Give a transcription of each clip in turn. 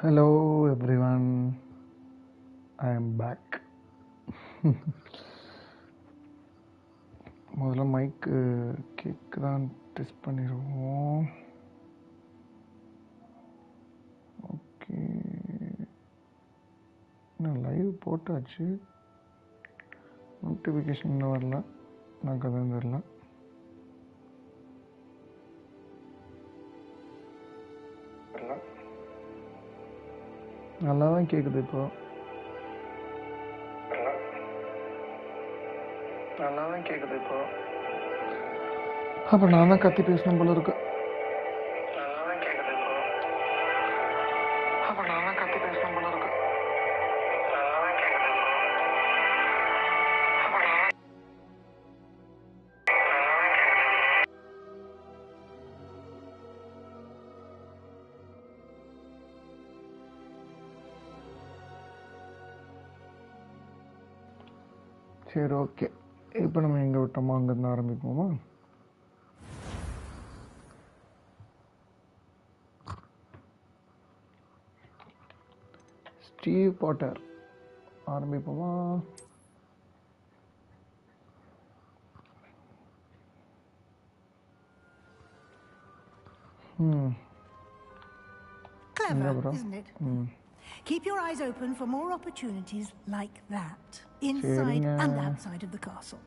Hello everyone, I am back. முதல்ல mic cake தான் test பண்ணிடுவோம். ஓகே, நான் லைவ் போட்டாச்சு, நோட்டிஃபிகேஷன் வரல, எனக்கு அதான் தெரில. நல்லா தான் கேட்குது இப்போ. அப்போ நான் தான் கத்தி பேசணும் போல இருக்கு. சரி, ஓகே. இப்போ நம்ம எங்கே விட்டோமோ அங்கேருந்து ஆரம்பிப்போமா? ஸ்டீவ் பாட்டர் ஆரம்பிப்போமா? Clever, isn't it? Keep your eyes open for more opportunities like that, inside and outside of the castle.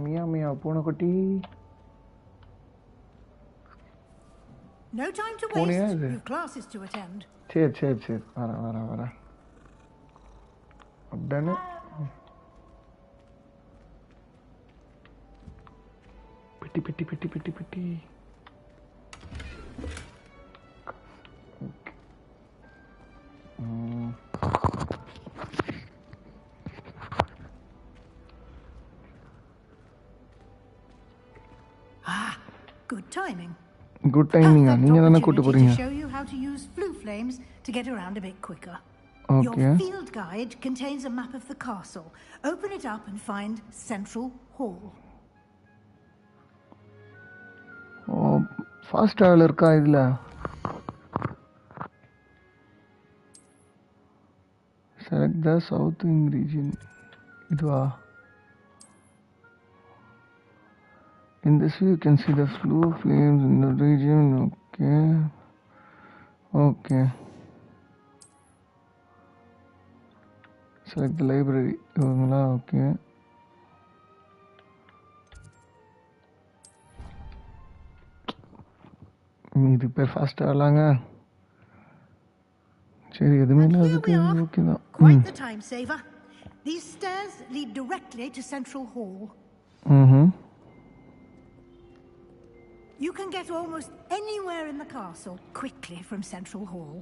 Mia Mia Ponakutti. No time to waste. You've classes to attend. Cheer. Vara. I've done it. Pity. Good timing. Good timing. To show you how to use flue flames to get around a bit quicker. Okay. Your field guide contains a map of the castle. Open it up and find Central Hall. Oh, fast traveler ka idla. Select the southern region. Idwa. In this view, you can see the flue flames in the region. Okay. Select the library. Okay. இது பேர் ஃபாஸ்ட்டாக வரலாங்க. சரி, எதுவுமே இல்லாததுக்கு okay தான். Quite the time saver. These stairs lead directly to Central Hall. You can get almost anywhere in the castle quickly from Central Hall.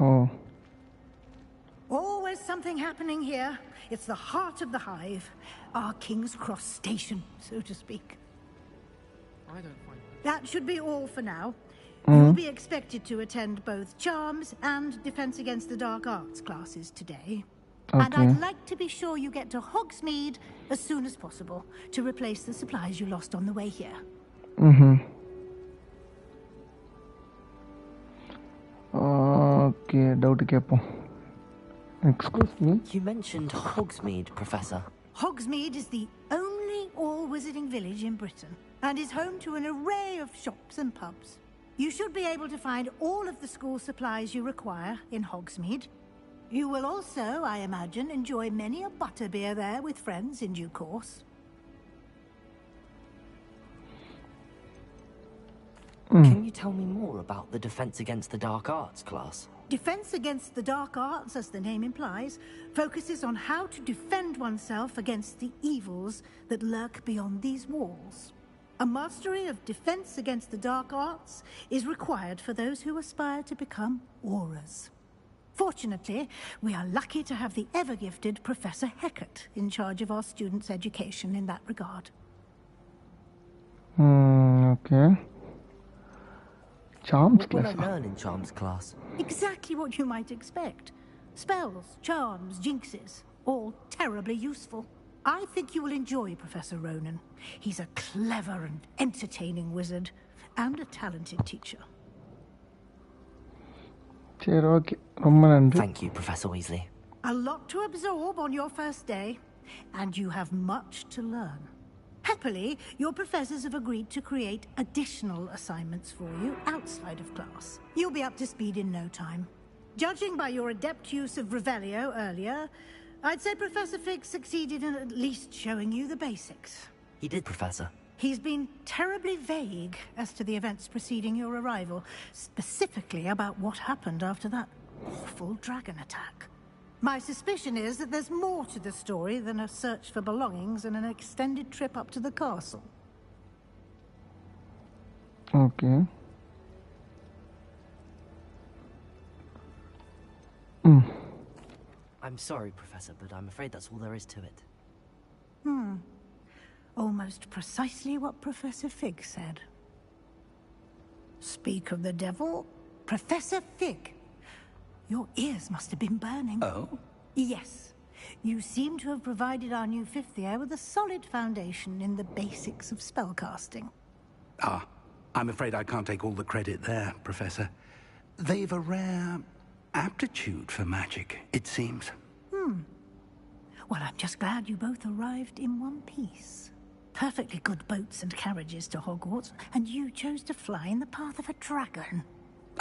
Oh. Always something happening here. It's the heart of the hive, our King's Cross station, so to speak. I don't find that should be all for now. You'll be expected to attend both Charms and Defense Against the Dark Arts classes today. Okay. And I'd like to be sure you get to Hogsmeade as soon as possible to replace the supplies you lost on the way here. Okay, doubt kepo. Excuse me? You mentioned Hogsmeade, Professor. Hogsmeade is the only all-wizarding village in Britain and is home to an array of shops and pubs. You should be able to find all of the school supplies you require in Hogsmeade. You will also, I imagine, enjoy many a butterbeer there with friends in due course. Can you tell me more about the Defense Against the Dark Arts class? Defense Against the Dark Arts, as the name implies, focuses on how to defend oneself against the evils that lurk beyond these walls. A mastery of Defense Against the Dark Arts is required for those who aspire to become Aurors. Fortunately, we are lucky to have the ever-gifted Professor Hecat in charge of our students' education in that regard. Okay. Charms what class. What will I learn in Charms class? Exactly what you might expect. Spells, charms, jinxes, all terribly useful. I think you will enjoy Professor Ronan. He's a clever and entertaining wizard, and a talented teacher. சரி okay ரொம்ப நன்றி. Thank you, Professor Weasley. A lot to absorb on your first day, and you have much to learn. Happily, your professors have agreed to create additional assignments for you outside of class. You'll be up to speed in no time. Judging by your adept use of Revelio earlier, I'd say Professor Fig succeeded in at least showing you the basics. He did, Professor. He's been terribly vague as to the events preceding your arrival, specifically about what happened after that awful dragon attack. My suspicion is that there's more to the story than a search for belongings and an extended trip up to the castle. Okay. I'm sorry, Professor, but I'm afraid that's all there is to it. Almost precisely what Professor Fig said. Speak of the devil, Professor Fig. Your ears must have been burning. Oh? Yes. You seem to have provided our new fifth year with a solid foundation in the basics of spellcasting. I'm afraid I can't take all the credit there, Professor. They've a rare aptitude for magic, it seems. Well, I'm just glad you both arrived in one piece. Perfectly good boats and carriages to Hogwarts, and you chose to fly in the path of a dragon.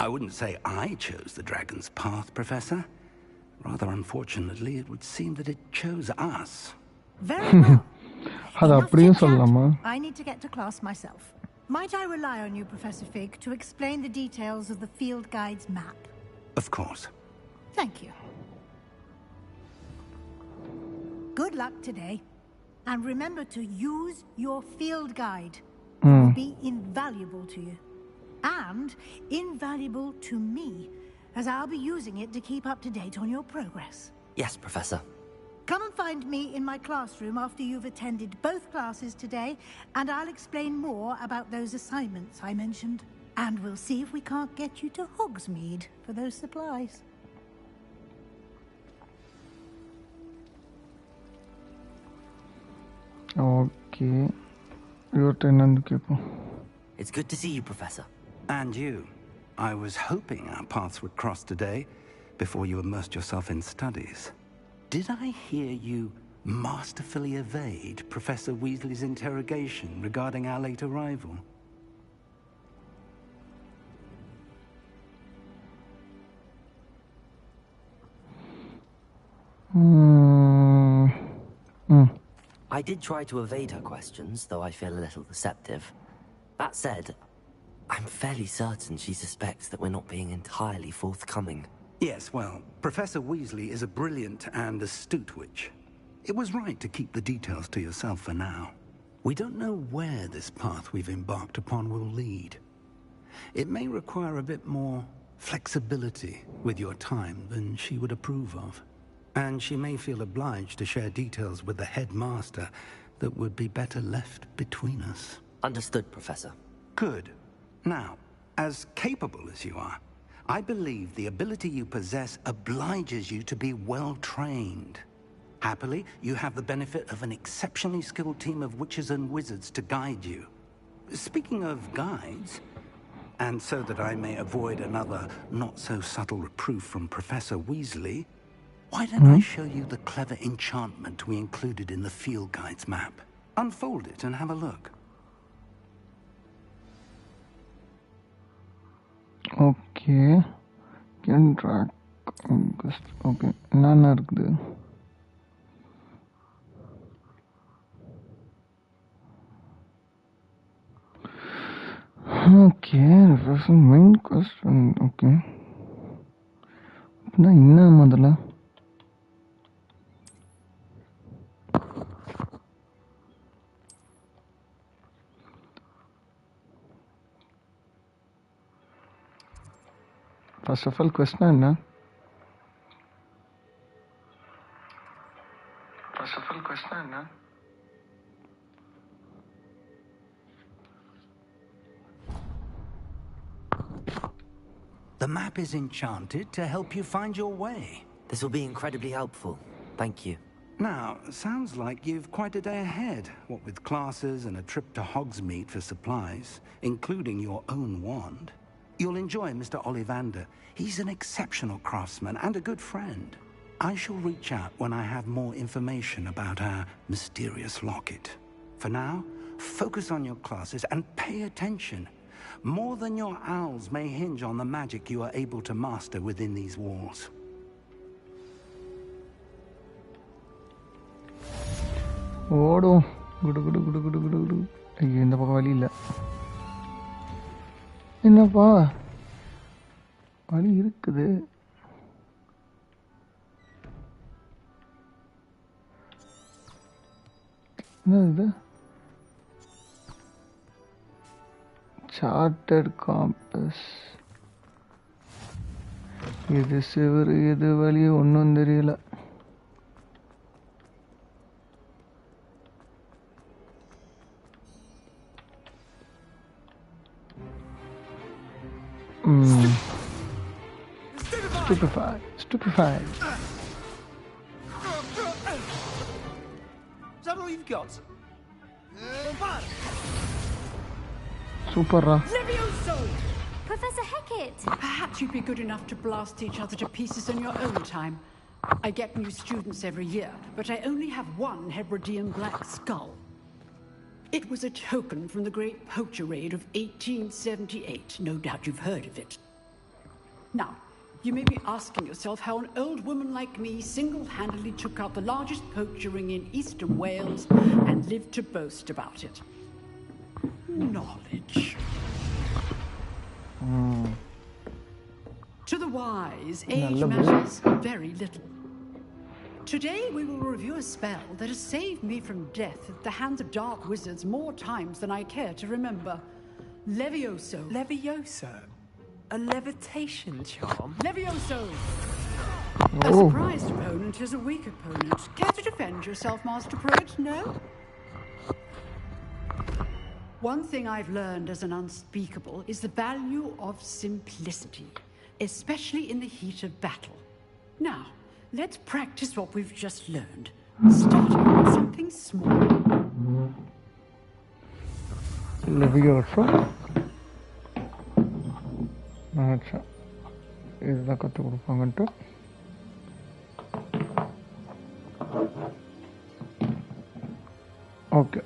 I wouldn't say I chose the dragon's path, Professor. Rather unfortunately, it would seem that it chose us. Very well. அது Enough அப்படியும் chit-chat. சொல்லலாமா? I need to get to class myself. Might I rely on you, Professor Fig, to explain the details of the field guide's map? Of course. Thank you. Good luck today. And remember to use your field guide. It will be invaluable to you. And invaluable to me, as I'll be using it to keep up to date on your progress. Yes, Professor. Come and find me in my classroom after you've attended both classes today, and I'll explain more about those assignments I mentioned. And we'll see if we can't get you to Hogsmeade for those supplies. Okay. இவர்கிட்ட என்னன்னு கேட்போம். It's good to see you, Professor. And you. I was hoping our paths would cross today, before you immersed yourself in studies. Did I hear you masterfully evade Professor Weasley's interrogation regarding our late arrival? I did try to evade her questions, though I feel a little deceptive. That said, I'm fairly certain she suspects that we're not being entirely forthcoming. Yes, well, Professor Weasley is a brilliant and astute witch. It was right to keep the details to yourself for now. We don't know where this path we've embarked upon will lead. It may require a bit more flexibility with your time than she would approve of. And she may feel obliged to share details with the headmaster that would be better left between us. Understood, Professor. Good. Now, as capable as you are, I believe the ability you possess obliges you to be well-trained. Happily, you have the benefit of an exceptionally skilled team of witches and wizards to guide you. Speaking of guides, and so that I may avoid another not-so-subtle reproof from Professor Weasley, why don't I show you the clever enchantment we included in the field guide's map? Unfold it and have a look. Okay. Can track August. Okay. என்னென்ன இருக்குது? Okay, represent main question. Okay. அப்படின்னா என்ன முதல்ல? First of all, question என்ன? The map is enchanted to help you find your way. This will be incredibly helpful. Thank you. Now, sounds like you've quite a day ahead, what with classes and a trip to Hogsmeade for supplies, including your own wand. You'll enjoy Mr. Ollivander. He's an exceptional craftsman and a good friend. I shall reach out when I have more information about our mysterious locket. For now, focus on your classes and pay attention. More than your owls may hinge on the magic you are able to master within these walls. ஓடும் குடு குடு குடு குடு குடு குடு. ஐயோ, இந்த பக்கம் வழி இல்லை. என்னப்பா வழி இருக்குது? என்ன இது? Chartered compass. எது சிவரு எது வழி ஒன்றும் தெரியல. Stupefied. Is that all you've got? Super. Levioso! Professor Hecat! Perhaps you'd be good enough to blast each other to pieces in your own time. I get new students every year, but I only have one Hebridean black skull. It was a token from the Great Poacher Raid of 1878. No doubt you've heard of it. Now, you may be asking yourself how an old woman like me single-handedly took out the largest poacher ring in eastern Wales and lived to boast about it. Knowledge. To the wise, age matters very little. Today we will review a spell that has saved me from death at the hands of dark wizards more times than I care to remember. Levioso. Levioso? A levitation charm? Levioso! A surprised opponent is a weak opponent. Care to defend yourself, Master Pruitt? No? One thing I've learned as an unspeakable is the value of simplicity, especially in the heat of battle. Now, let's practice what we've just learned, starting with something small. Levioso. अच्छा, इसका कत्तो கொடுப்பாங்கன்ட்டு. Okay.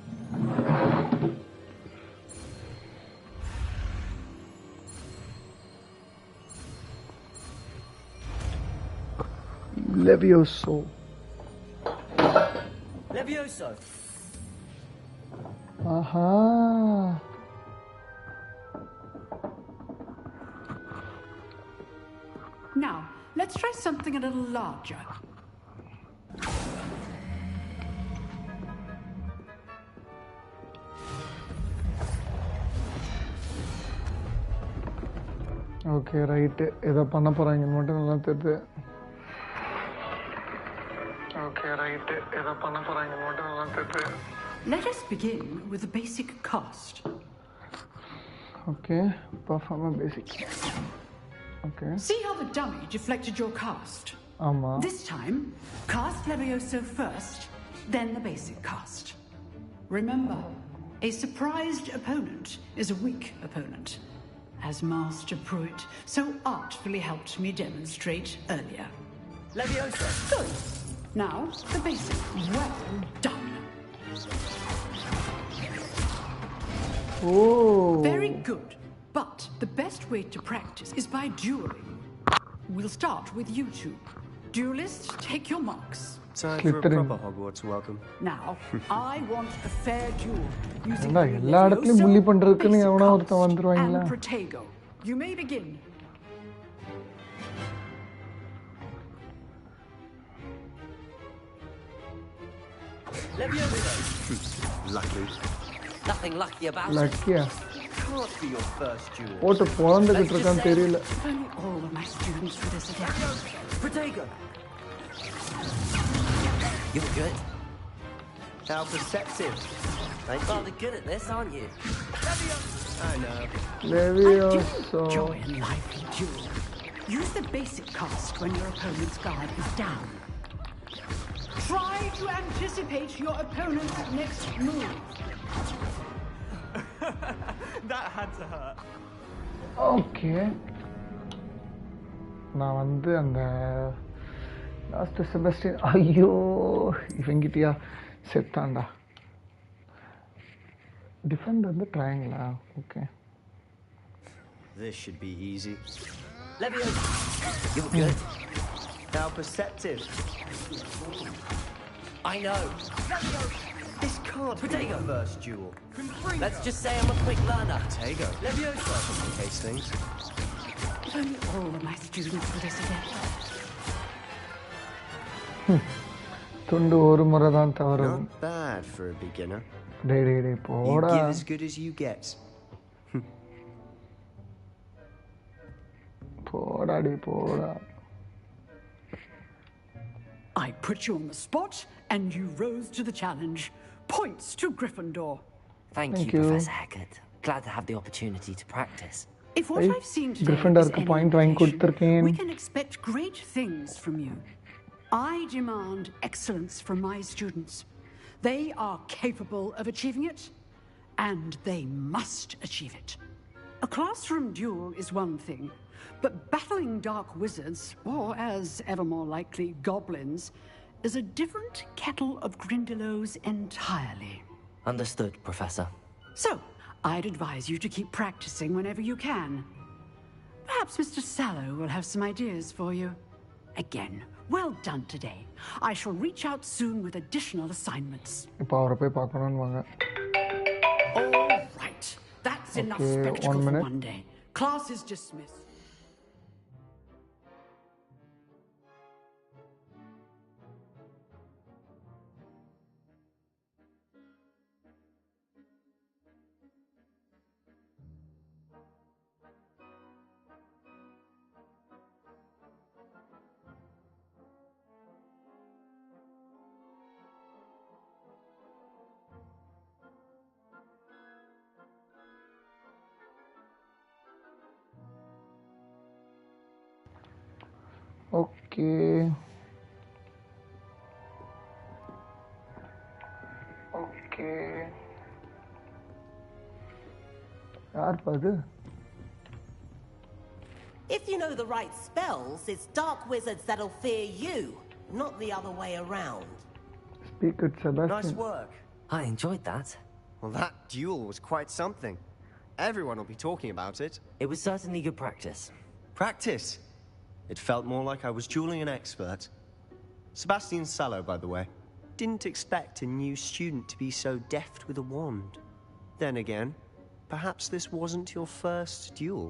Levioso. Levioso. Aha. Now, let's try something a little larger. Okay, right. இத பண்ண போறாங்க மட்டும் நல்லா தெரியுது. Okay, right. இத பண்ண போறாங்க மட்டும் நல்லா தெரியுது. Let us begin with the basic cast. Okay, perform a basic. Okay. See how the dummy deflected your cast? Ama. This time, cast Levioso first, then the basic cast. Remember, a surprised opponent is a weak opponent, as Master Pruitt so artfully helped me demonstrate earlier. Levioso. Good. Now, the basic. Well done. Oh. Very good. But the best way to practice is by dueling. We'll start with you two. Duelists, take your marks. Time for a proper Hogwarts welcome. Now, I want a fair duel using எல்லா இடத்துலயும் புள்ளி பண்றதுக்கு நீ எவனோ ஒருத்தன் வந்துருவாங்களா? and Protego. You may begin. Lucky. Nothing lucky about it. லக்கியா? Can't be your first duel. போட்டு பொழந்துகிட்டு இருக்கான்னு தெரியல. If only all of my students were this adept. Protego. You're good. How perceptive. You're rather good at this, aren't you? I know. Levioso. Enjoy a lively duel. Use the basic cast when your opponent's guard is down. Try to anticipate your opponent's next move. That had to hurt. Okay. நான் வந்து அந்த last Sebastian ஐயோ இவங்கிட்டியா செத்தாண்டா. Defend வந்து ட்ரையாங்கிளா? Okay. This should be easy. Leviosa! You're good. How perceptive. I know. This can't be Protego. your first duel. Let's just say I'm a quick learner. Protego. Leviosa! Case things. If only all of my students were this again. துண்டு ஒரு முறை தான் தவறும். Not bad for a beginner. டேய் You போடா. give as good as you get. போடா டேய் போடா. I put you on the spot, and you rose to the challenge. Points to Gryffindor. Thank Thank you, you. Professor Hecat. Glad to have the opportunity to practice. If what Hey, I've seen today Gryffindor is ku any point வாங்கி indication, கொடுத்திருக்கேன். we can expect great things from you. I demand excellence from my students. They are capable of achieving it, and they must achieve it. A classroom duel is one thing, but battling dark wizards, or as ever more likely, goblins, is a different kettle of Grindylows entirely. Understood, Professor. So, I'd advise you to keep practicing whenever you can. Perhaps Mr. Sallow will have some ideas for you. Again, well done today. I shall reach out soon with additional assignments. இப்போ அவரை போய் பார்க்கணும்னு வாங்க. All right. That's enough Okay, spectacle 1 for minute. one day. Class is dismissed. Okay. Okay. யார் பாது? If you know the right spells, it's dark wizards that'll fear you, not the other way around. Speak it, Sebastian. Nice work. I enjoyed that. Well, that duel was quite something. Everyone will be talking about it. It was certainly good practice. Practice. It felt more like I was dueling an expert. Sebastian Sallow, by the way. Didn't expect a new student to be so deft with a wand. Then again, perhaps this wasn't your first duel.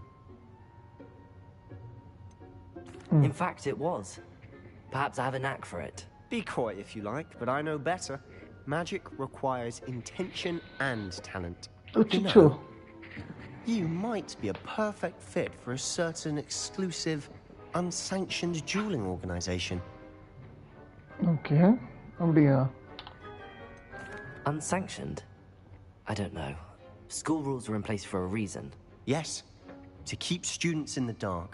In fact, it was. Perhaps I have a knack for it. Be coy if you like, but I know better. Magic requires intention and talent. Uchcho. You might be a perfect fit for a certain exclusive, unsanctioned dueling organization. Okay. அப்படியா? Unsanctioned? I don't know. School rules are in place for a reason. Yes, to keep students in the dark.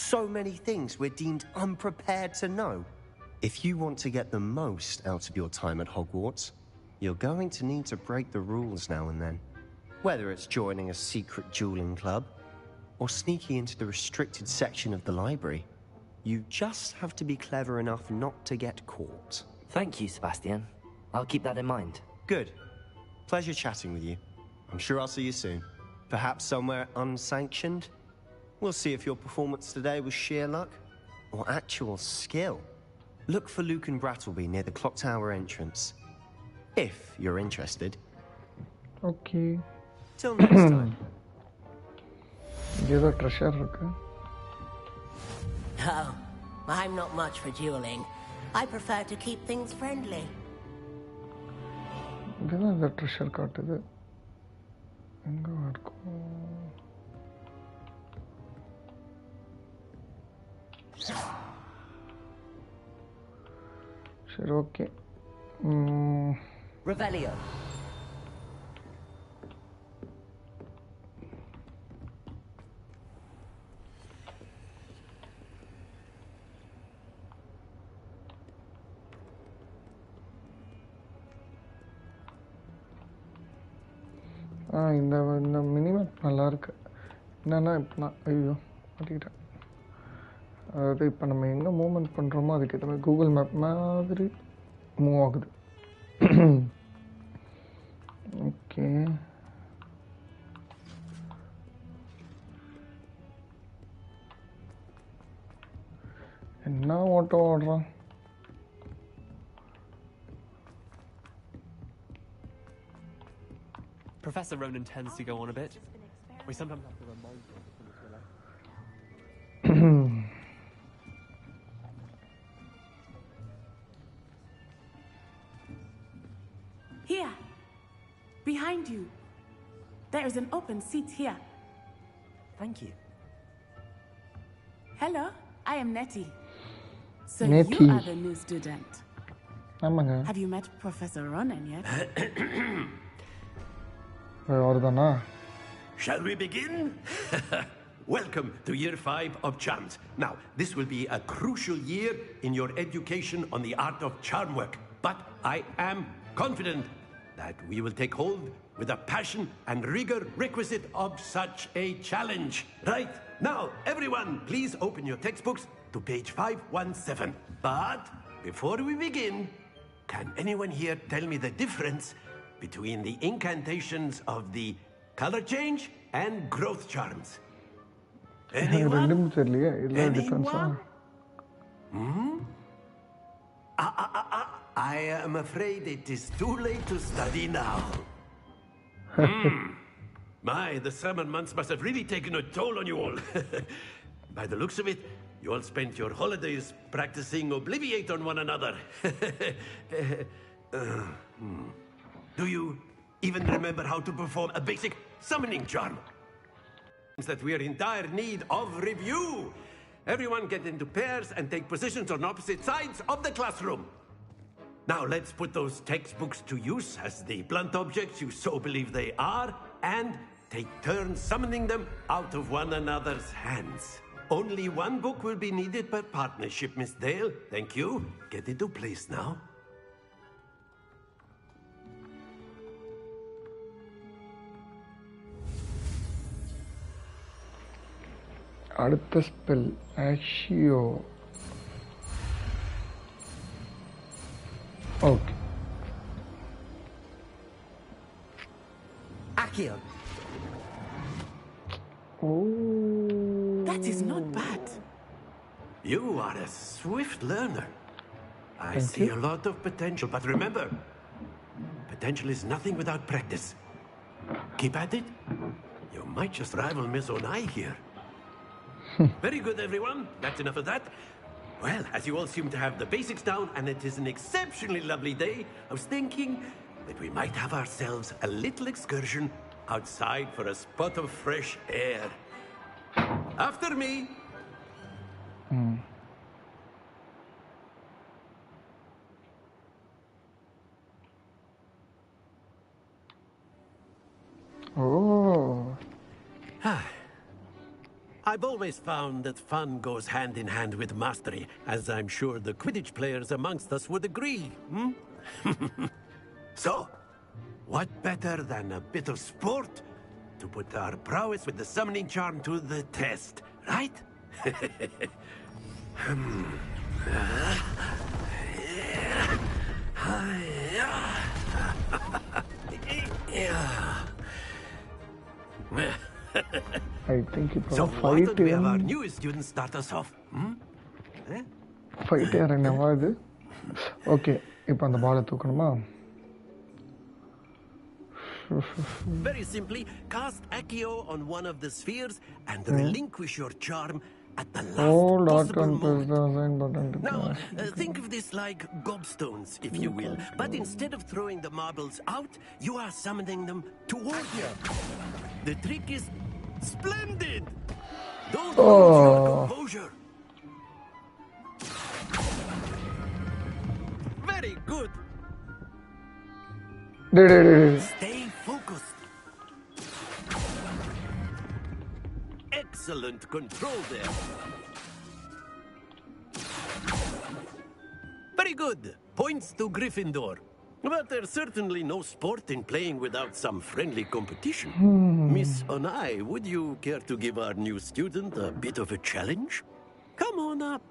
So many things we're deemed unprepared to know. If you want to get the most out of your time at Hogwarts, you're going to need to break the rules now and then. Whether it's joining a secret dueling club, or sneaking into the restricted section of the library, you just have to be clever enough not to get caught. Thank you, Sebastian. I'll keep that in mind. Good. Pleasure chatting with you. I'm sure I'll see you soon. Perhaps somewhere unsanctioned? We'll see if your performance today was sheer luck or actual skill. Look for Luke and Brattleby near the clock tower entrance. If you're interested. Okay. Till next time. இங்கே ஏதோ treasure இருக்கு. Oh, I'm not much for dueling. I prefer to keep things friendly. இதுதான் இந்த treasure காட்டுது. எங்க இருக்கும்? சரி okay. Revelio. இந்த மினிமேப் நல்லா இருக்கு. என்னன்னா இப்போ நான் ஐயோ மாட்டிக்கிட்டேன். அதாவது இப்போ நம்ம எங்கே மூவ்மெண்ட் பண்ணுறோமோ அதுக்கேற்ற மாதிரி கூகுள் மேப் மாதிரி மூவ் ஆகுது. ஓகே, என்ன ஓட்டம் ஓடுறான்? Professor Ronan tends to go on a bit. We sometimes have to remind him from his relax. Here, behind you. There is an open seat here. Thank you. Hello, I am Nettie. So Nettie. you are the new student. ஆமாங்க. Have you met Professor Ronan yet? அவர்தானா? Shall we begin? Welcome to Year 5 of Charms. Now, this will be a crucial year in your education on the art of charm work. But I am confident that we will take hold with the passion and rigor requisite of such a challenge. Right, now, everyone, please open your textbooks to page 517. But before we begin, can anyone here tell me the difference between the incantations of the color change and growth charms? Anyone? Anyone? I am afraid it is too late to study now. My, the summer months must have really taken a toll on you all. By the looks of it, you all spent your holidays practicing Obliviate on one another. Do you even remember how to perform a basic summoning charm? That we are in dire need of review. Everyone get into pairs and take positions on opposite sides of the classroom. Now let's put those textbooks to use as the blunt objects you so believe they are, and take turns summoning them out of one another's hands. Only one book will be needed per partnership, Miss Dale. Thank you. Get into place now. அடுத்த spell accio. Okay, Accio. oh, That is not bad. You are a swift learner. I Thank see you. a lot of potential, but remember, potential is nothing without practice. Keep at it. You might just rival Miss Onai here. Very good, everyone. That's enough of that. Well, as you all seem to have the basics down, and it is an exceptionally lovely day, I was thinking that we might have ourselves a little excursion outside for a spot of fresh air. After me. oh, I've always found that fun goes hand in hand with mastery, as I'm sure the Quidditch players amongst us would agree. So, what better than a bit of sport to put our prowess with the summoning charm to the test, right? I think இப்போ So why fight don't we have our newest student start us off? Fight என்னவா இது? Okay, இப்போ அந்த பாலை தூக்கணுமா? Very simply, cast Accio on one of the spheres and relinquish your charm at the last Hold possible on, press moment. the assign button to Now, class. think of this like gobstones, if you will. But instead of throwing the marbles out, you are summoning them towards you. The trick is splendid! Don't lose your composure. Very good. Stay focused. Excellent control there. Very good. Points to Gryffindor. But there's certainly no sport in playing without some friendly competition. Miss Onai, would you care to give our new student a bit of a challenge? Come on up.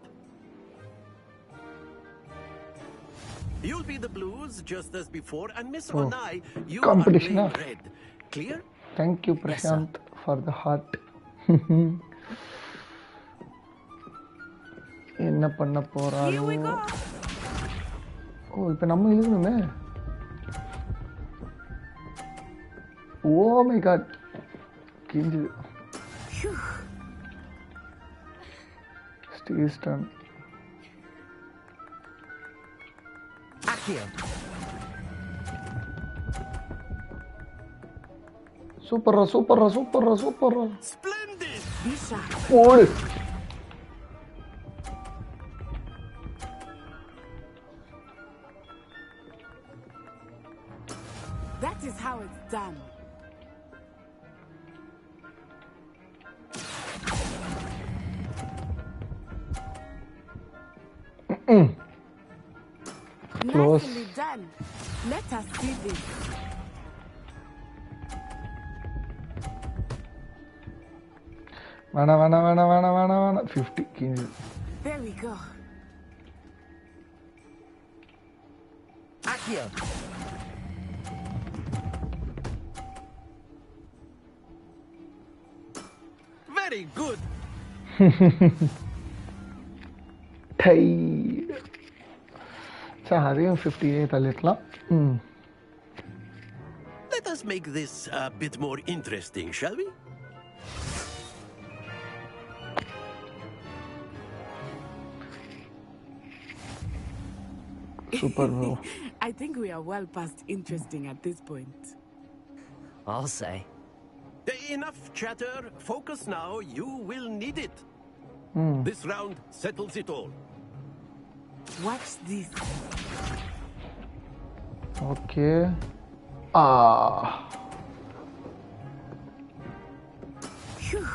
You'll be the blues just as before, and Miss Onai, you are competition, playing huh? red. Clear? Thank you, Prashant, for the heart. என்ன பண்ண போறாரோ? ஓ, இப்போ நம்ம இழுக்கணுமே. Oh my god. கிஞ்சுது. Steve's turn. Accio. Super. Splendid! Fool. That is how it's done. Close. Nicely done. Let us see this. வேணா 50 கிஞ்சுது. There we go. Accio. Very good. டை. அதையும் 50 தள்ளிடலாம். Let us make this a bit more interesting, shall we? Super bro. I think we are well past interesting at this point. I'll say. Enough chatter. Focus now. You will need it. This round settles it all. Watch this. Okay. Phew.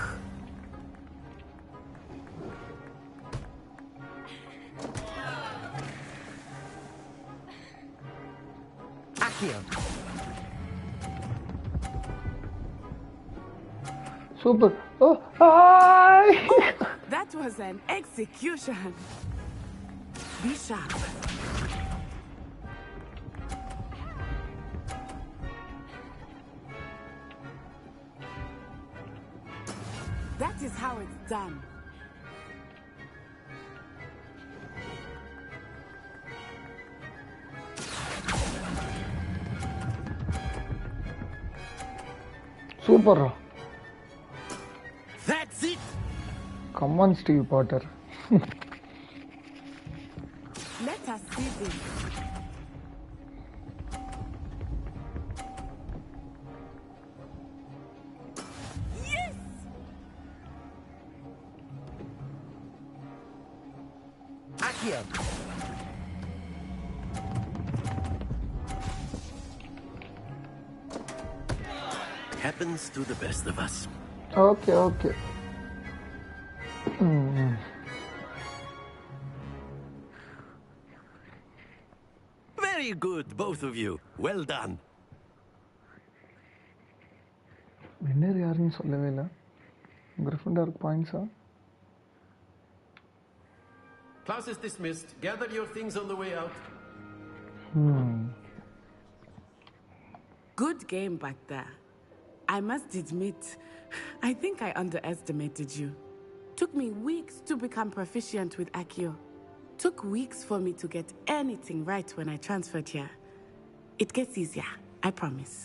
Accio. Super. Oh, hi. That was an execution. Be sharp. That is how it's done. Super. That's it. Come on, Steve Potter. Let us see this. Yes! Accio. Happens to the best of us. Okay. Very good, both of you. Well done. Winner யாருன்னு சொல்லவே இல்லை. கிரிஃபிண்டர் பாயிண்ட்ஸா? Class is dismissed. Gather your things on the way out. Good game back there. I must admit, I think I underestimated you. Took me weeks to become proficient with Accio. Took weeks for me to get anything right when I transferred here. It gets easier, I promise.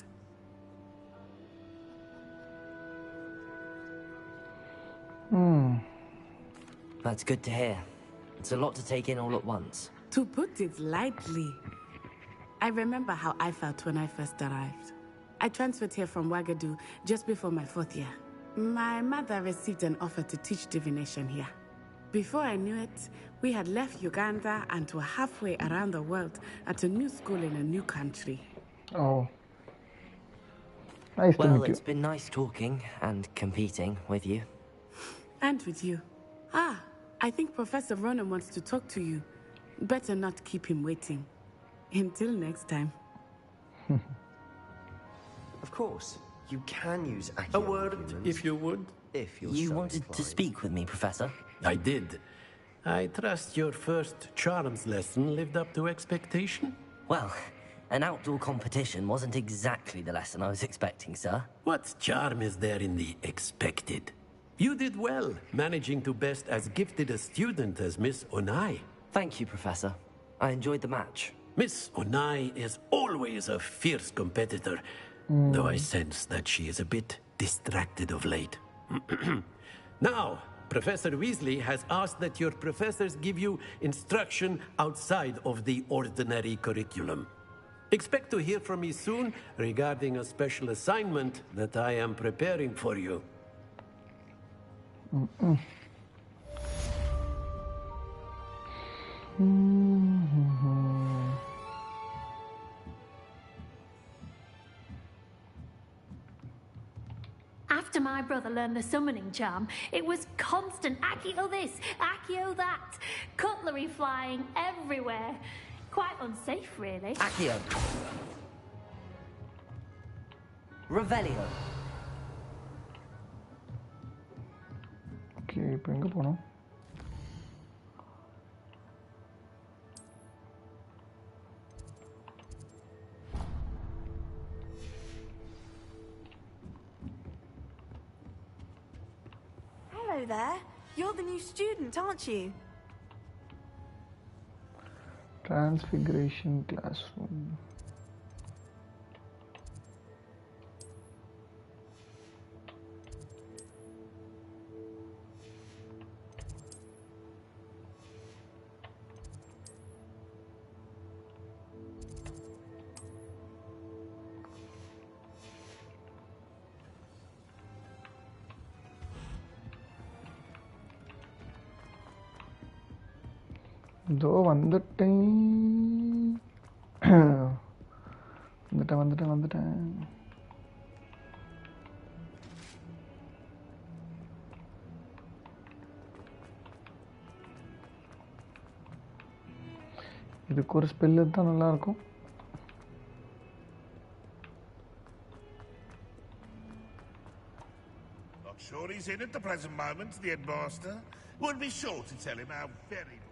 That's good to hear. It's a lot to take in all at once. To put it lightly, I remember how I felt when I first arrived. I transferred here from Wagadu just before my 4th year. My mother received an offer to teach divination here. Before I knew it, we had left Uganda and were halfway around the world at a new school in a new country. Oh. Nice to Well, meet you. it's been nice talking and competing with you. And with you. I think Professor Ronan wants to talk to you. Better not keep him waiting. Until next time. Of course, you can use Accio A word, arguments if you would. If you're You so wanted to inclined. speak with me, Professor? I did. I trust your first charms lesson lived up to expectation? Well, an outdoor competition wasn't exactly the lesson I was expecting, sir. What charm is there in the expected? You did well, managing to best as gifted a student as Miss Onai. Thank you, Professor. I enjoyed the match. Miss Onai is always a fierce competitor, though I sense that she is a bit distracted of late. Now, Professor Weasley has asked that your professors give you instruction outside of the ordinary curriculum. Expect to hear from me soon regarding a special assignment that I am preparing for you. After my brother learned the summoning charm, it was constant Accio this, Accio that, cutlery flying everywhere. Quite unsafe, really. Accio. Revelio. Okay இப்போ எங்கே போனோம்? Hello there. You're the new student, aren't you? Transfiguration classroom. இதோ வந்துட்டேன் வந்துட்டேன். இதுக்கு ஒரு spell தான் நல்லா இருக்கும். Not sure he's in at the present moment, the headmaster. Would be sure to tell him how very much.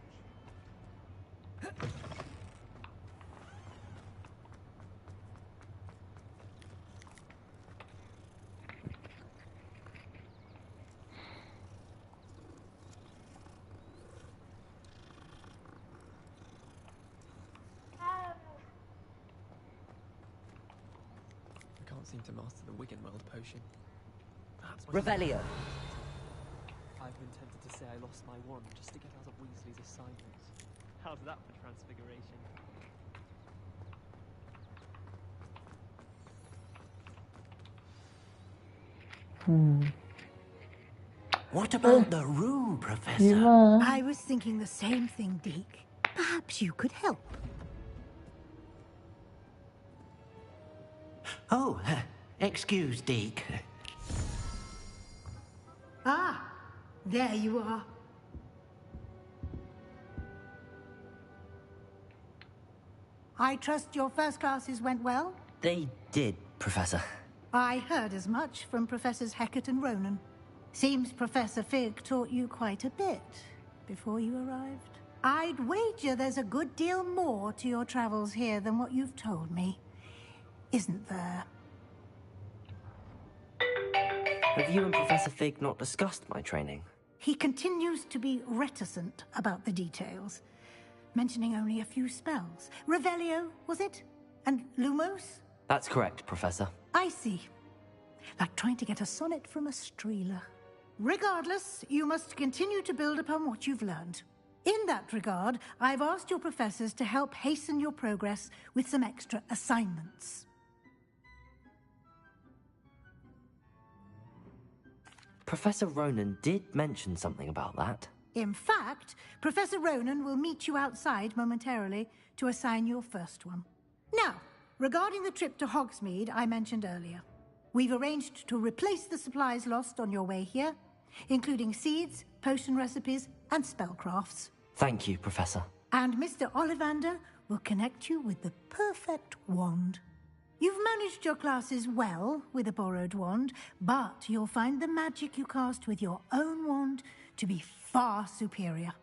I can't seem to master the Wiggenweld potion. Perhaps my Revelio. I've been tempted to say I lost my wand just to get out of Weasley's assignment. How's that for transfiguration? What about the room, Professor? I was thinking the same thing, Deke. Perhaps you could help. Oh, excuse, Deke. Ah, there you are. I trust your first classes went well? They did, Professor. I heard as much from Professors Hecat and Ronan. Seems Professor Fig taught you quite a bit before you arrived. I'd wager there's a good deal more to your travels here than what you've told me. Isn't there? Have you and Professor Fig not discussed my training? He continues to be reticent about the details, mentioning only a few spells. Revelio, was it? And Lumos? That's correct, Professor. I see. Like trying to get a sonnet from a streeler. Regardless, you must continue to build upon what you've learned. In that regard, I've asked your professors to help hasten your progress with some extra assignments. Professor Ronan did mention something about that. In fact, Professor Ronan will meet you outside momentarily to assign your first one. Now, regarding the trip to Hogsmeade I mentioned earlier, we've arranged to replace the supplies lost on your way here, including seeds, potion recipes, and spellcrafts. Thank you, Professor. And Mr. Ollivander will connect you with the perfect wand. You've managed your classes well with a borrowed wand, but you'll find the magic you cast with your own wand to be far superior.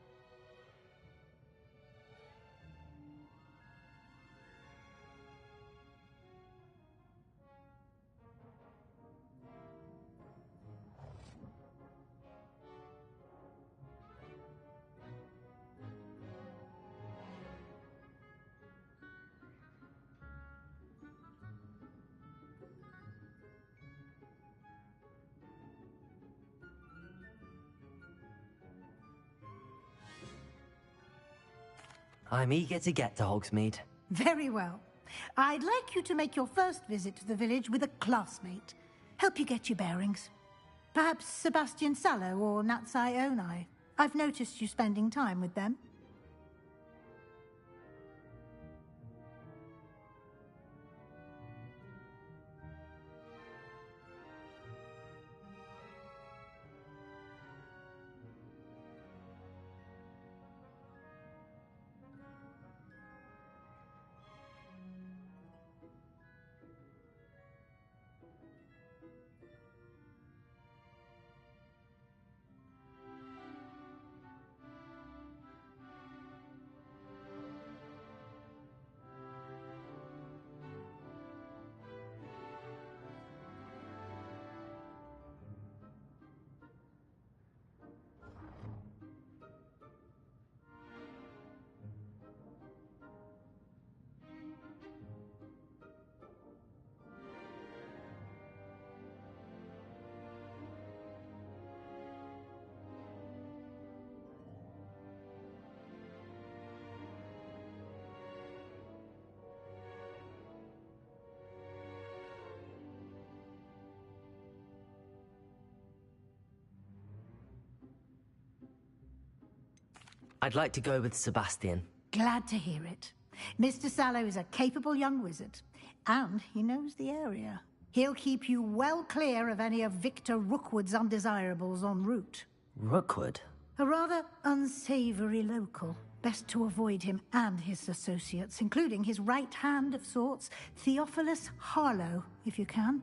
I'm eager to get to Hogsmeade. Very well. I'd like you to make your first visit to the village with a classmate. Help you get your bearings. Perhaps Sebastian Sallow or Natio Also Made. I've noticed you spending time with them. I'd like to go with Sebastian. Glad to hear it. Mr. Sallow is a capable young wizard, and he knows the area. He'll keep you well clear of any of Victor Rookwood's undesirables en route. Rookwood? A rather unsavory local. Best to avoid him and his associates, including his right hand of sorts, Theophilus Harlow, if you can.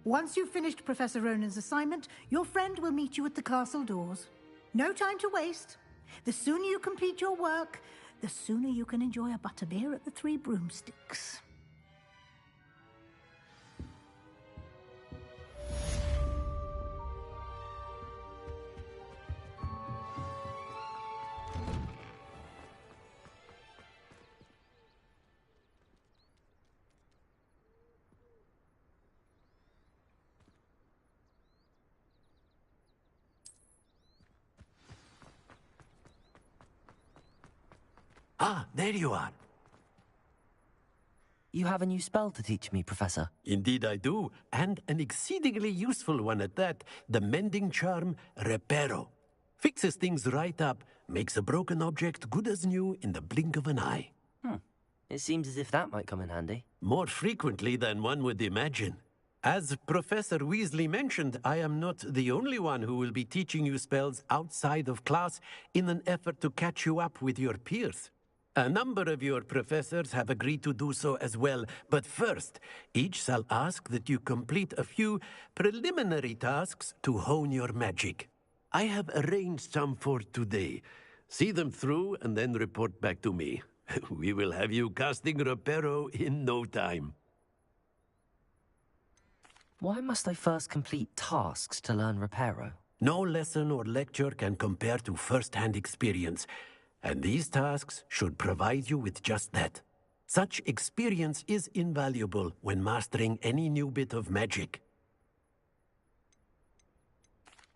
Once you've finished Professor Ronan's assignment, your friend will meet you at the castle doors. No time to waste. The sooner you complete your work, the sooner you can enjoy a butterbeer at the Three Broomsticks. Ah, there you are. You have a new spell to teach me, Professor. Indeed I do, and an exceedingly useful one at that. The mending charm, Reparo. Fixes things right up, makes a broken object good as new in the blink of an eye. It seems as if that might come in handy. More frequently than one would imagine. As Professor Weasley mentioned, I am not the only one who will be teaching you spells outside of class in an effort to catch you up with your peers. A number of your professors have agreed to do so as well, but first, each shall ask that you complete a few preliminary tasks to hone your magic. I have arranged some for today. See them through and then report back to me. We will have you casting Reparo in no time. Why must I first complete tasks to learn Reparo? No lesson or lecture can compare to first-hand experience. And these tasks should provide you with just that. Such experience is invaluable when mastering any new bit of magic.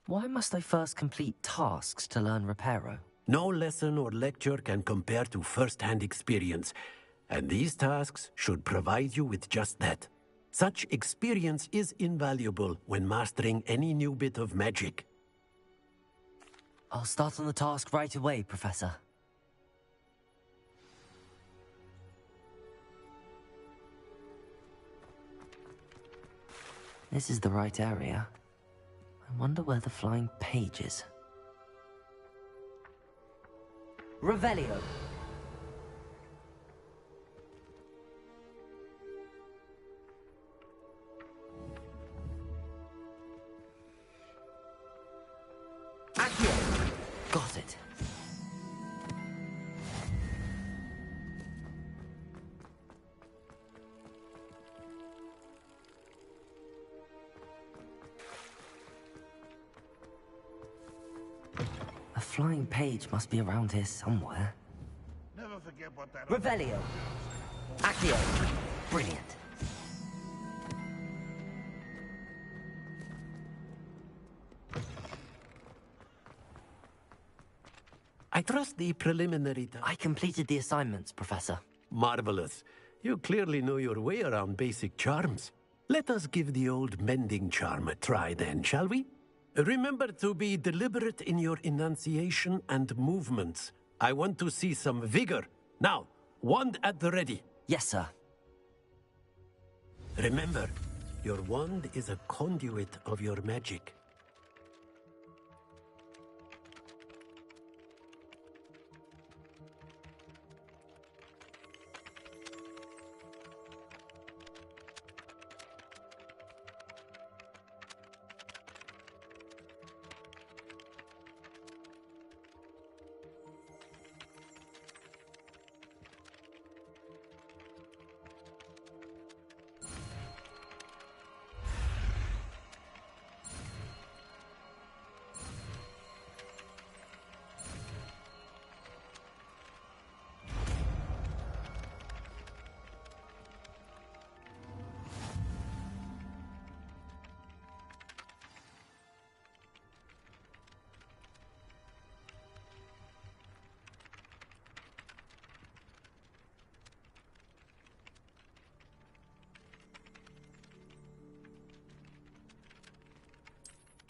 Why must I first complete tasks to learn Reparo? No lesson or lecture can compare to first-hand experience. And these tasks should provide you with just that. Such experience is invaluable when mastering any new bit of magic. I'll start on the task right away, Professor. This is the right area. I wonder where the flying page is. flying page must be around here somewhere. Never forget what that... Revelio. Accio. Brilliant. I trust the preliminary... I completed the assignments, Professor. Marvelous. You clearly know your way around basic charms. Let us give the old mending charm a try then, shall we? Remember to be deliberate in your enunciation and movements. I want to see some vigor. Now, wand at the ready. Yes, sir. Remember, your wand is a conduit of your magic.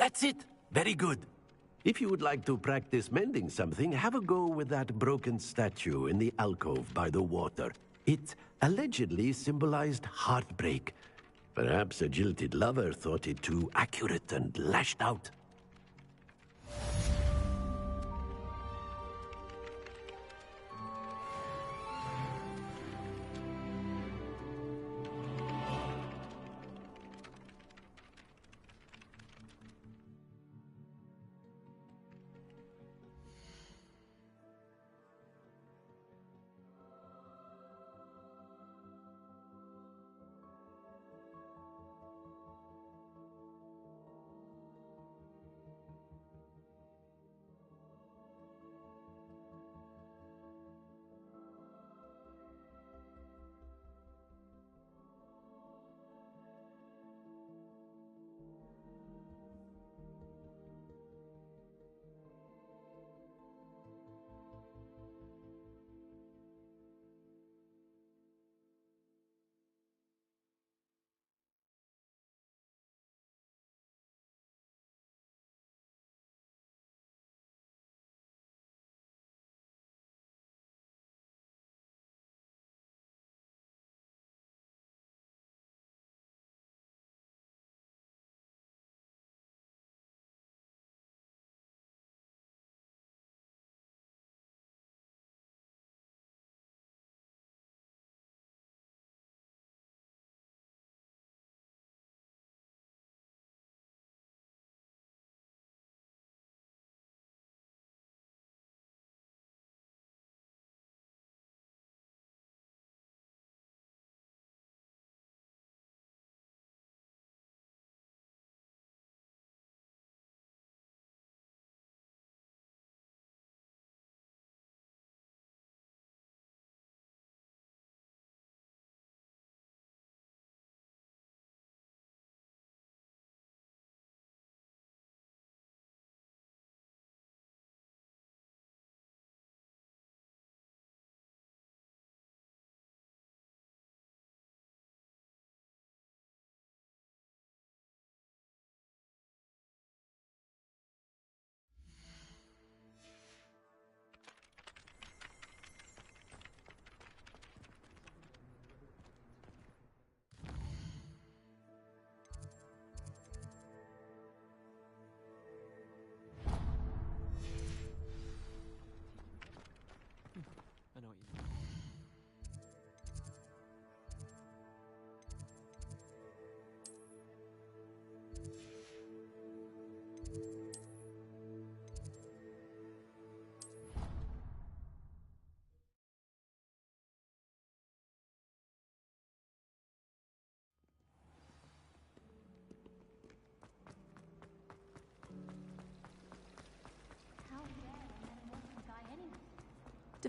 That's it. Very good. If you would like to practice mending something, have a go with that broken statue in the alcove by the water. It allegedly symbolized heartbreak. Perhaps a jilted lover thought it too accurate and lashed out.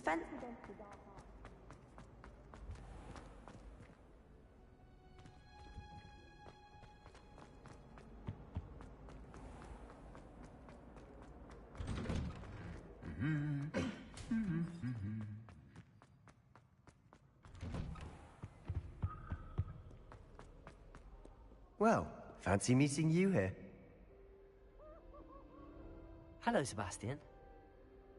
Defense against the dark arts. Well, fancy meeting you here. Hello, Sebastian.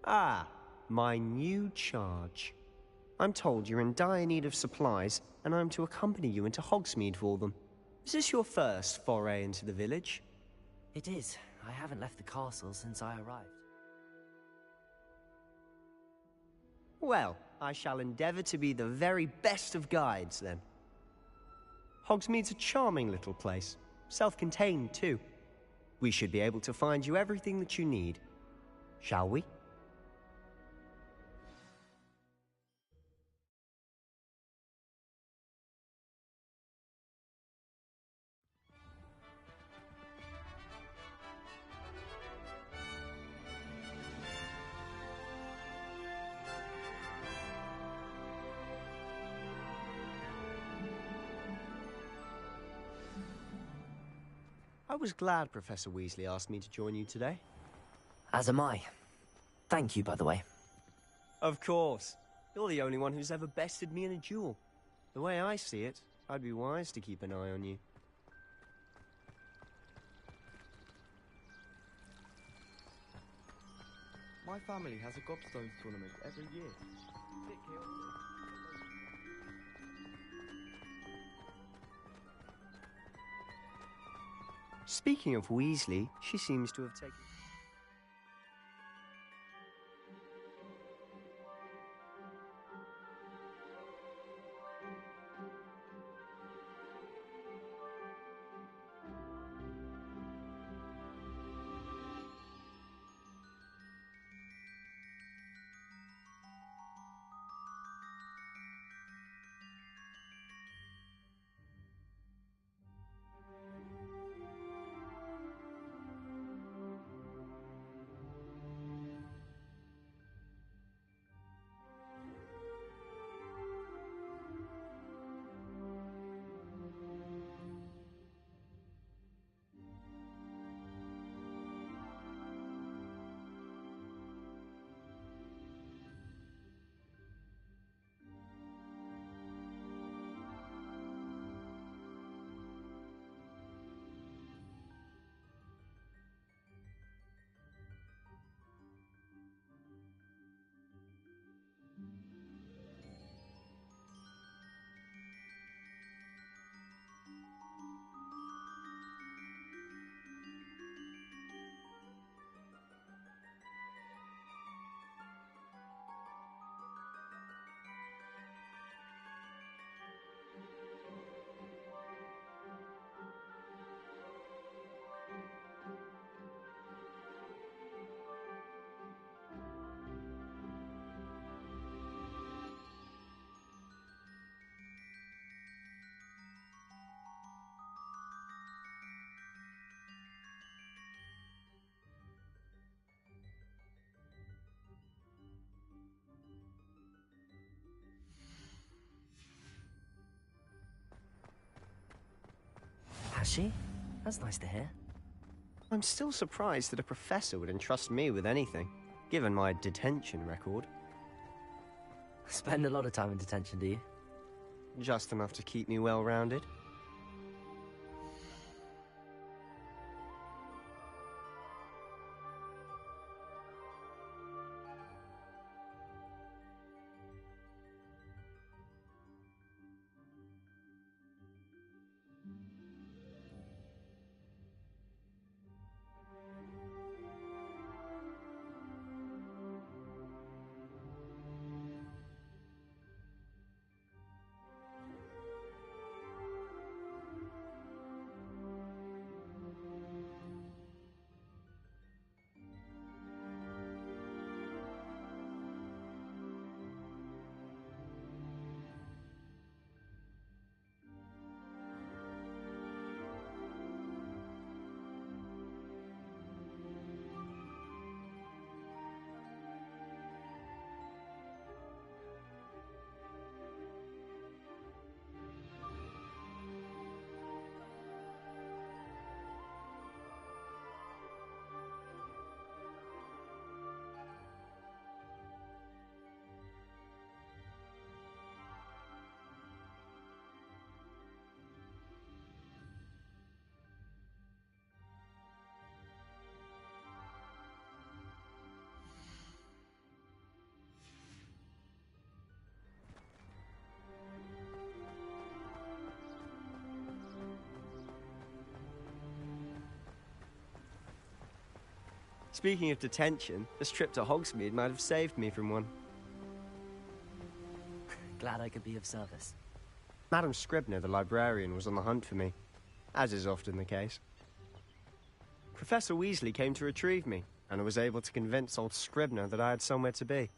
Ah, my new charge. I'm told you're in dire need of supplies, and I'm to accompany you into Hogsmeade for them. Is this your first foray into the village? It is. I haven't left the castle since I arrived. Well, I shall endeavour to be the very best of guides, then. Hogsmeade's a charming little place, self-contained too. We should be able to find you everything that you need. Shall we? I was glad Professor Weasley asked me to join you today. As am I. Thank you, by the way. Of course. You're the only one who's ever bested me in a duel. The way I see it, I'd be wise to keep an eye on you. My family has a gobstones tournament every year. Bit chaotic. Speaking of Weasley, she seems to have taken... Has she? That's nice to hear. I'm still surprised that a professor would entrust me with anything, given my detention record. Spend a lot of time in detention, do you? Just enough to keep me well-rounded. Speaking of detention, this trip to Hogsmeade might have saved me from one. Glad I could be of service. Madam Scribner, the librarian, was on the hunt for me, as is often the case. Professor Weasley came to retrieve me, and I was able to convince old Scribner that I had somewhere to be.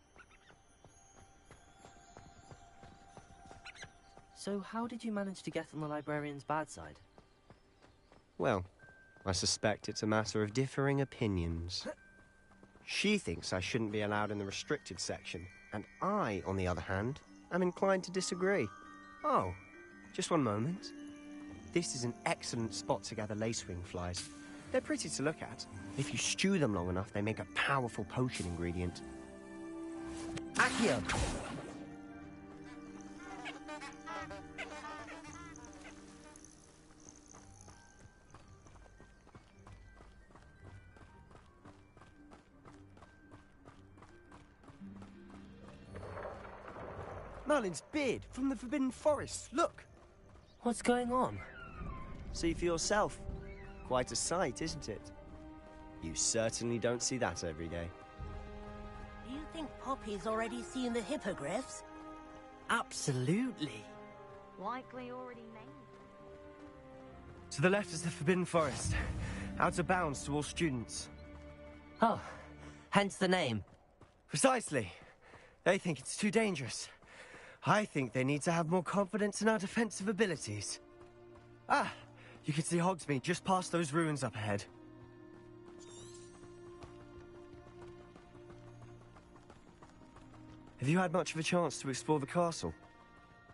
So how did you manage to get on the librarian's bad side? Well, I suspect it's a matter of differing opinions. She thinks I shouldn't be allowed in the restricted section, and I, on the other hand, am inclined to disagree. Oh, just one moment. This is an excellent spot to gather lacewing flies. They're pretty to look at. If you stew them long enough, they make a powerful potion ingredient. Accio! Merlin's beard from the Forbidden Forest. Look! What's going on? See for yourself. Quite a sight, isn't it? You certainly don't see that every day. Do you think Poppy's already seen the hippogriffs? Absolutely. Likely already named. To the left is the Forbidden Forest. Out of bounds to all students. Oh, hence the name. Precisely. They think it's too dangerous. I think they need to have more confidence in our defensive abilities. Ah, you can see Hogsmeade just past those ruins up ahead. Have you had much of a chance to explore the castle?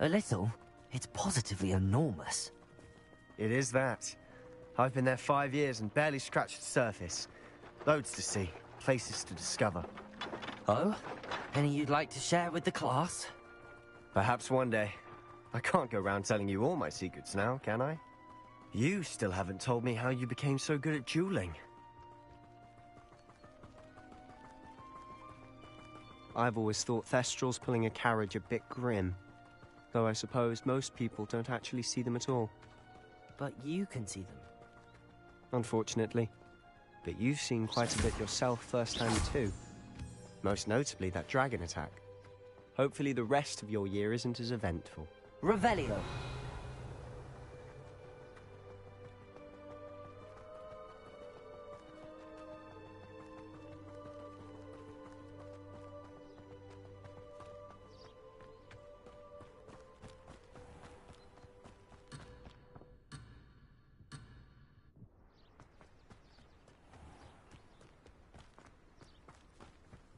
A little. It's positively enormous. It is that. I've been there 5 years and barely scratched the surface. Loads to see, places to discover. Oh? Any you'd like to share with the class? Perhaps one day. I can't go around telling you all my secrets now, can I? You still haven't told me how you became so good at dueling. I've always thought Thestrals pulling a carriage a bit grim. Though I suppose most people don't actually see them at all. But you can see them. Unfortunately. But you've seen quite a bit yourself firsthand too. Most notably that dragon attack. Hopefully the rest of your year isn't as eventful. Revelio.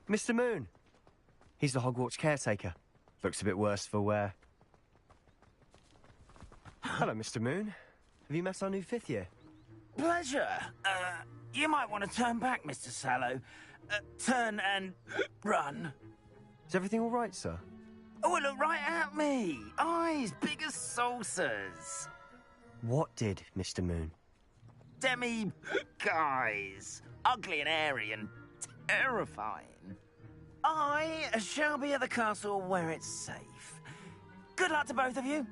Mr. Moon! He's the Hogwarts caretaker. Looks a bit worse for wear. Hello, Mr. Moon. Have you met our new 5th year? Pleasure. You might want to turn back, Mr. Sallow. Turn and run. Is everything all right, sir? Oh, look right at me. Eyes big as saucers. What did, Mr. Moon? Guys. Ugly and airy and terrifying. I shall be at the castle where it's safe. Good luck to both of you.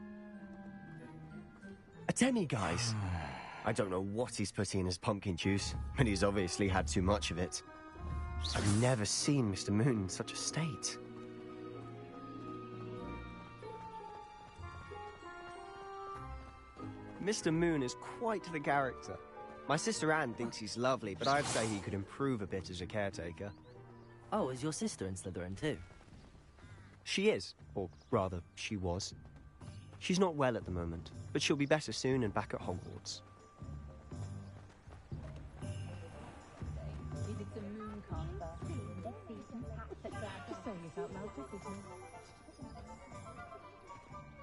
A demi-guise? I don't know what he's putting in his pumpkin juice, but he's obviously had too much of it. I've never seen Mr. Moon in such a state. Mr. Moon is quite the character. My sister Anne thinks he's lovely, but I'd say he could improve a bit as a caretaker. Oh, is your sister in Slytherin too? She is, or rather, she was. She's not well at the moment, but she'll be better soon and back at Hogwarts.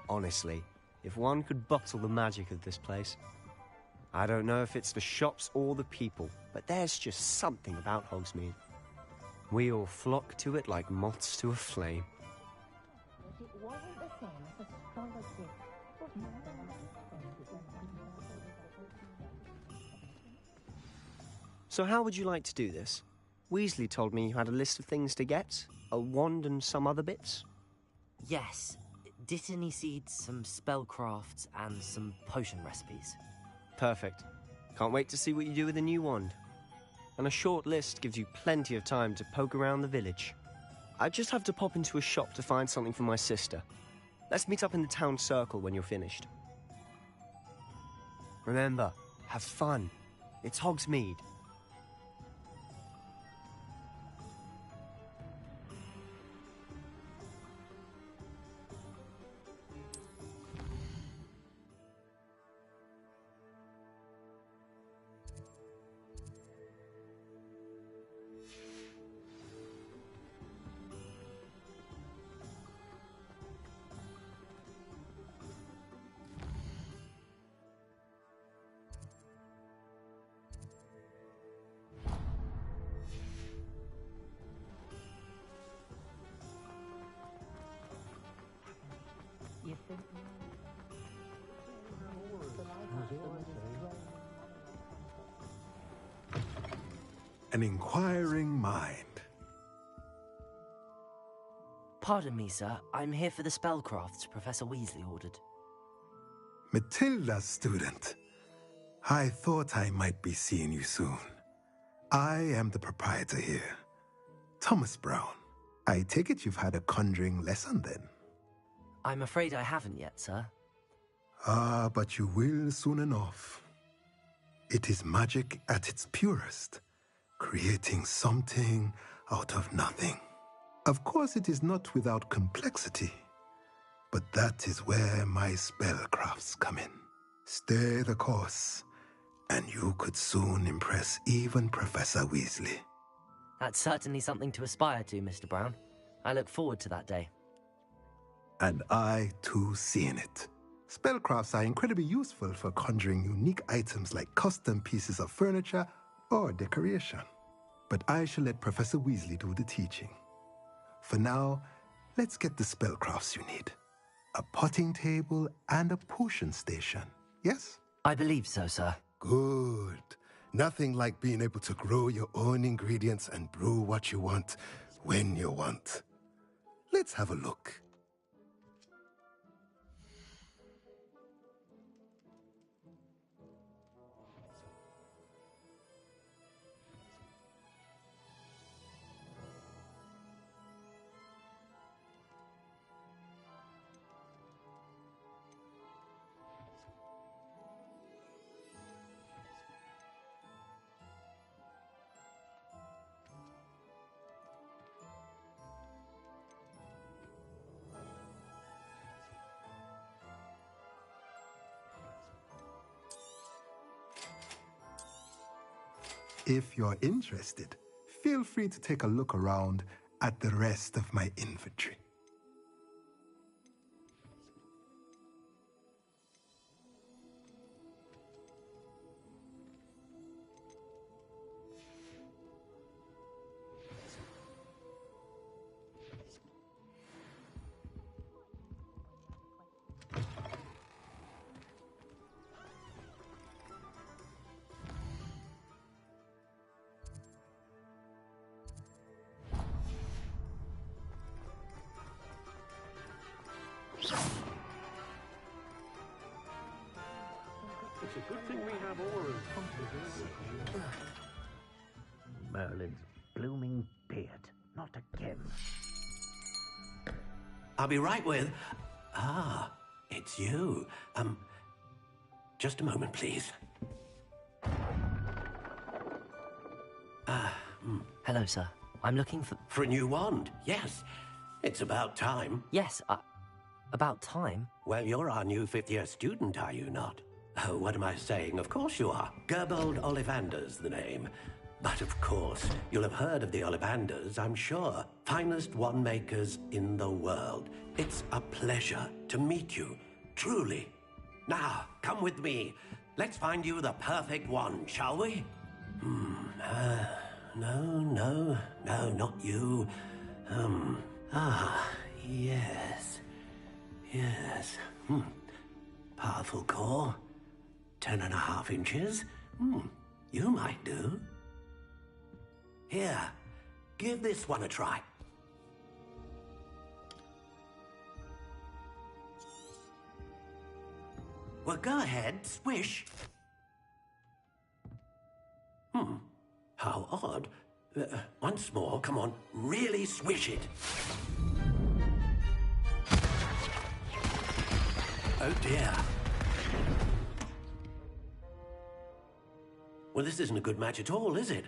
Honestly, if one could bottle the magic of this place. I don't know if it's the shops or the people, but there's just something about Hogsmeade. We all flock to it like moths to a flame. So how would you like to do this? Weasley told me you had a list of things to get, a wand and some other bits. Yes. Dittany seeds, some spellcrafts, and some potion recipes. Perfect. Can't wait to see what you do with the new wand. and a short list gives you plenty of time to poke around the village. I just have to pop into a shop to find something for my sister. Let's meet up in the town circle when you're finished. Remember, have fun. It's Hogsmeade. An inquiring mind. Pardon me, sir. I'm here for the spellcrafts Professor Weasley ordered. Matilda's student. I thought I might be seeing you soon. I am the proprietor here, Thomas Brown. I take it you've had a conjuring lesson then? I'm afraid I haven't yet, sir. Ah, but you will soon enough. It is magic at its purest, creating something out of nothing. Of course, it is not without complexity, but that is where my spellcrafts come in. Stay the course, and you could soon impress even Professor Weasley. That's certainly something to aspire to, Mr. Brown. I look forward to that day. And I, too, seeing it. Spellcrafts are incredibly useful for conjuring unique items like custom pieces of furniture or decoration. But I shall let Professor Weasley do the teaching. For now, let's get the spellcrafts you need. A potting table and a potion station, yes? I believe so, sir. Good. Nothing like being able to grow your own ingredients and brew what you want, when you want. Let's have a look. If you're interested, feel free to take a look around at the rest of my inventory. It's a good thing we have auras. Merlin's blooming beard. Not again. I'll be right with... Ah, it's you. Just a moment, please. Hello, sir. I'm looking for... For a new wand, yes. It's about time. Yes, about time? Well, you're our new fifth-year student, are you not? Oh, what am I saying? Of course you are. Gerbold Ollivander's the name. But of course, you'll have heard of the Ollivanders, I'm sure. Finest wand makers in the world. It's a pleasure to meet you, truly. Now, come with me. Let's find you the perfect wand, shall we? No, not you. Yes. Powerful core. 10.5 inches. You might do. Here, give this one a try. Well, go ahead, swish. How odd. Once more, come on, really swish it. Oh dear. Well, this isn't a good match at all, is it?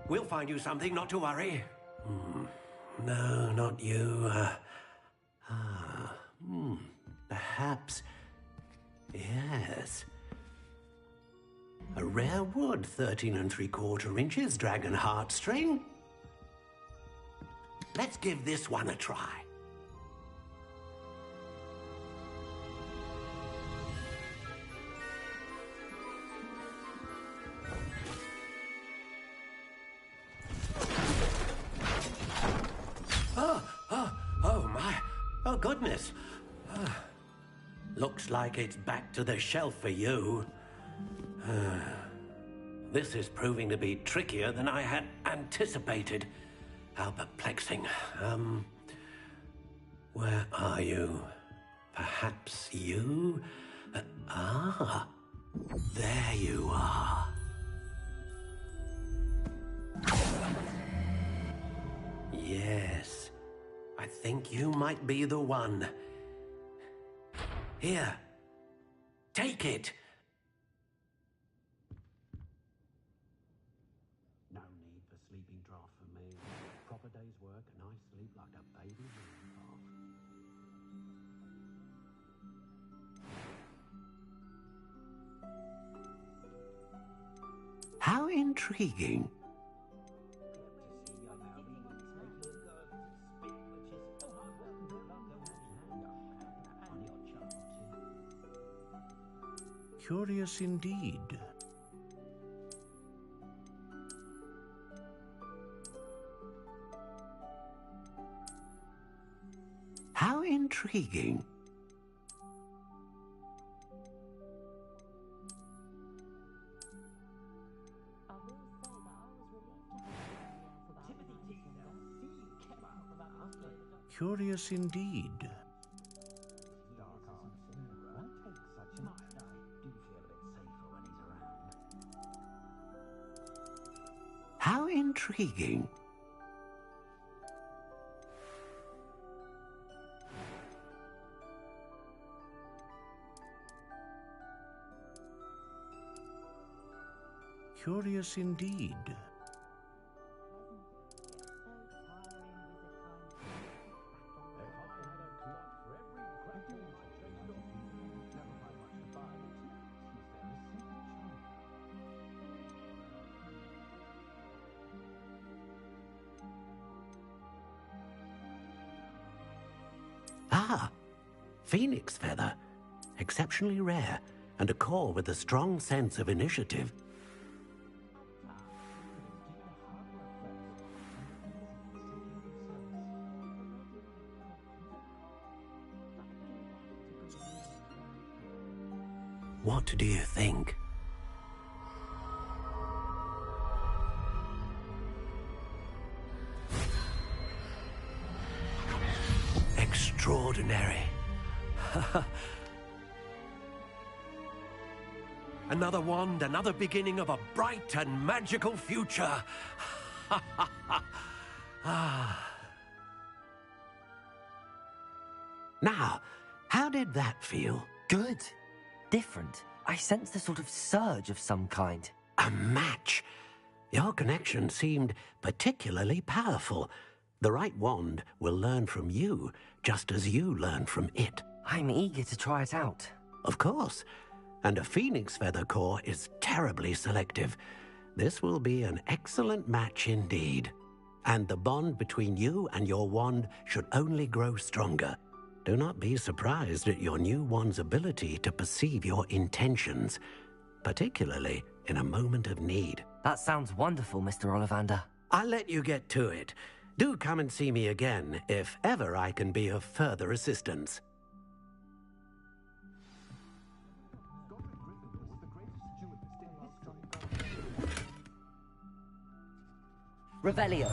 We'll find you something, not to worry. No, not you. Perhaps. Yes. A rare wood, 13 3/4 inches, dragon heartstring. Let's give this one a try. Oh my. Oh goodness. Looks like it's back to the shelf for you. This is proving to be trickier than I had anticipated. How perplexing. Where are you? Perhaps you? There you are. Yes, I think you might be the one. Here, take it. No need for sleeping draft for me. Proper day's work and I sleep like a baby calf. How intriguing. Curious indeed. How intriguing. Curious indeed. How intriguing. Curious indeed. Ah, phoenix feather. Exceptionally rare, and a core with a strong sense of initiative. What do you think? Extraordinary. Another wand, another beginning of a bright and magical future. Now, how did that feel? Good. Different. I sensed a sort of surge of some kind. A match. Your connection seemed particularly powerful. The right wand will learn from you, just as you learn from it. I'm eager to try it out. Of course. And a phoenix feather core is terribly selective. This will be an excellent match indeed. And the bond between you and your wand should only grow stronger. Do not be surprised at your new wand's ability to perceive your intentions, particularly in a moment of need. That sounds wonderful, Mr. Ollivander. I'll let you get to it. Do come and see me again if ever I can be of further assistance. Revelio.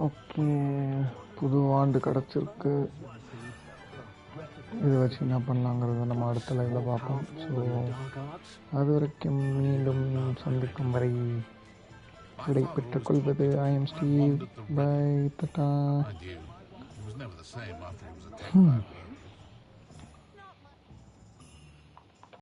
Okay, புது ஆண்டு கிடச்சிருக்கு. இதை வச்சு என்ன பண்ணலாங்கிறத நம்ம அடுத்த லைவில் பார்ப்போம். ஸோ அது வரைக்கும் மீண்டும் சந்திக்கும் வரை விடை பெற்றுக் கொள்வது I am Steve. Bye, Tata.